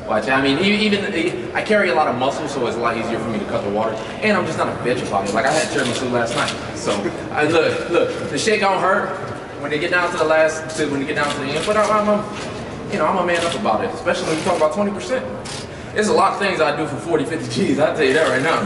Watch. I mean, I carry a lot of muscle, so it's a lot easier for me to cut the water. And I'm just not a bitch about it. Like I had tiramisu last night. So look, the shake don't hurt when they get down to the when they get down to the end. But I'm a man up about it, especially when you talk about 20%. There's a lot of things I do for 40, 50 G's. I'll tell you that right now.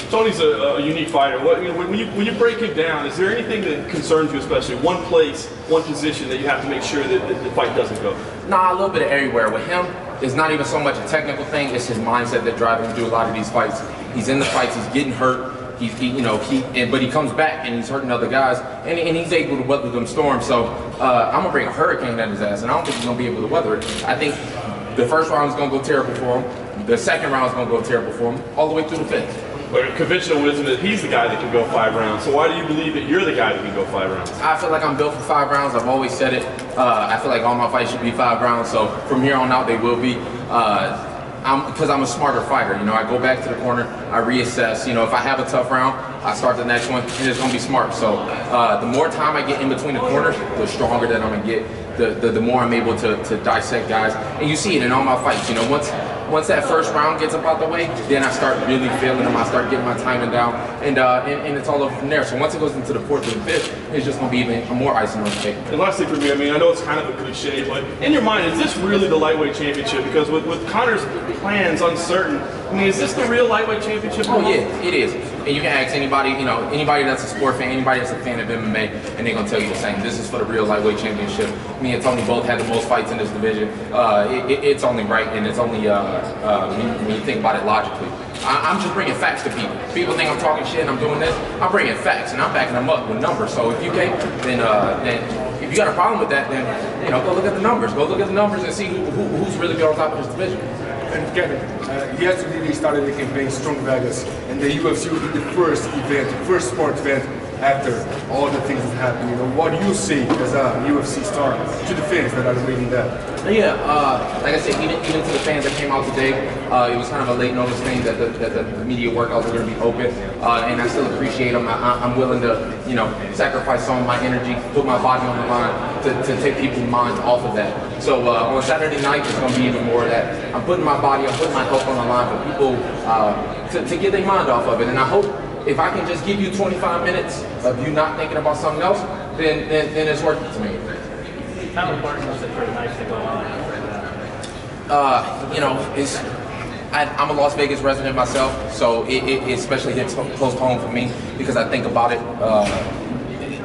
Tony's a unique fighter. When you break him down, is there anything that concerns you, especially one place, one position that you have to make sure that the fight doesn't go? Nah, a little bit of everywhere. With him, it's not even so much a technical thing. It's his mindset that drives him to do a lot of these fights. He's in the fights. He's getting hurt. But he comes back and he's hurting other guys, and he's able to weather them storms. So I'm gonna bring a hurricane at his ass, and I don't think he's gonna be able to weather it. I think the first round is gonna go terrible for him. The second round is gonna go terrible for him, all the way through the fifth. But conventional wisdom is he's the guy that can go 5 rounds. So why do you believe that you're the guy that can go 5 rounds? I feel like I'm built for 5 rounds. I've always said it. I feel like all my fights should be 5 rounds. So from here on out, they will be. Because I'm a smarter fighter. You know, I go back to the corner, I reassess. You know, if I have a tough round, I start the next one, and it's gonna be smart. So the more time I get in between the corners, the stronger that I'm gonna get. The more I'm able to dissect guys, and you see it in all my fights. You know, once that first round gets up out the way, then I start really feeling them. I start getting my timing down, and it's all over from there. So once it goes into the 4th and 5th, it's just gonna be even more icing on the cake. And lastly for me, I mean, I know it's kind of a cliche, but in your mind, is this really the lightweight championship? Because with Conor's plans uncertain, I mean, is this the real lightweight championship? Oh yeah, it is. And you can ask anybody, you know, anybody that's a sport fan, anybody that's a fan of MMA, and they're gonna tell you the same. This is for the real lightweight championship. Me and Tony both had the most fights in this division. It's only right, and it's only when you think about it logically. I'm just bringing facts to people. People think I'm talking shit and I'm doing this. I'm bringing facts and I'm backing them up with numbers. So if you can't, then if you got a problem with that, then go look at the numbers. Go look at the numbers and see who's really good on top of this division. And Kevin, yesterday they started the campaign Strong Vegas, and the UFC will be the first event, first sport event after all the things that happened. You know, what do you say as a UFC star to the fans that are waiting that? Yeah, like I said, even to the fans that came out today, it was kind of a late notice thing that the media workouts are going to be open, and I still appreciate them. I'm willing to, sacrifice some of my energy, put my body on the line to take people's minds off of that. So on Saturday night, there's going to be even more of that. I'm putting my body, I'm putting my health on the line for people to get their mind off of it, and I hope if I can just give you 25 minutes of you not thinking about something else, then it's worth it to me. How important is it for the nights to go on? I'm a Las Vegas resident myself, so it especially hits close to home for me because I think about it.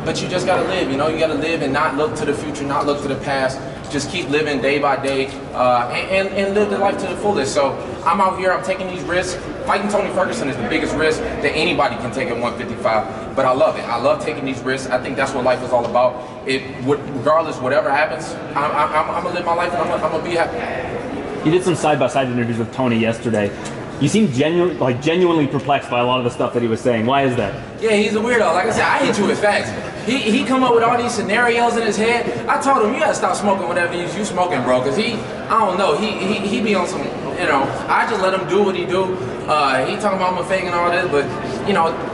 But you just gotta live, you gotta live and not look to the future, not look to the past. Just keep living day by day and live the life to the fullest. So I'm out here, I'm taking these risks. Fighting Tony Ferguson is the biggest risk that anybody can take at 155, but I love it. I love taking these risks. I think that's what life is all about. Regardless, whatever happens, I'm gonna live my life and I'm gonna be happy. You did some side-by-side interviews with Tony yesterday. You seem genuinely perplexed by a lot of the stuff that he was saying. Why is that? Yeah, he's a weirdo. Like I said, I hit you with facts. He come up with all these scenarios in his head. I told him, you gotta stop smoking whatever you smoking, bro. Cause I don't know, he be on some, I just let him do what he do. He talking about I'm a fake and all this, but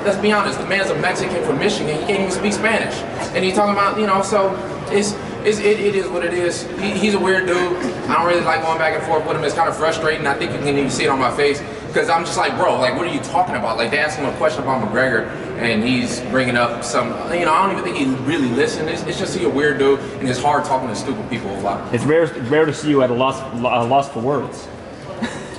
let's be honest, the man's a Mexican from Michigan. He can't even speak Spanish. And he talking about, so it is what it is. He's a weird dude. I don't really like going back and forth with him. It's kind of frustrating. I think you can even see it on my face. Because I'm just like, bro, like, what are you talking about? Like, they asked him a question about McGregor, and he's bringing up some, I don't even think he really listened. It's just he's a weird dude, and it's hard talking to stupid people a lot. It's rare to see you at a loss for words.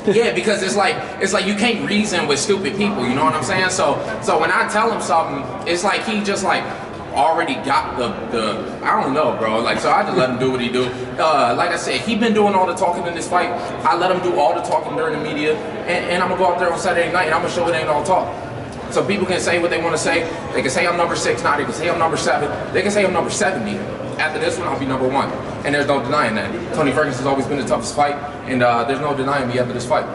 Yeah, because it's like you can't reason with stupid people, you know what I'm saying? So when I tell him something, it's like he just like already got the I don't know, bro. Like, so I just let him do what he do. Like I said, he been doing all the talking in this fight. I let him do all the talking during the media, and I'm gonna go out there on Saturday night and I'm gonna show it ain't all talk. So people can say what they want to say. They can say I'm number 6 now. They can say I'm number 7. They can say I'm number 70. After this one, I'll be number 1, and there's no denying that. Tony Ferguson's always been the toughest fight, and there's no denying me after this fight.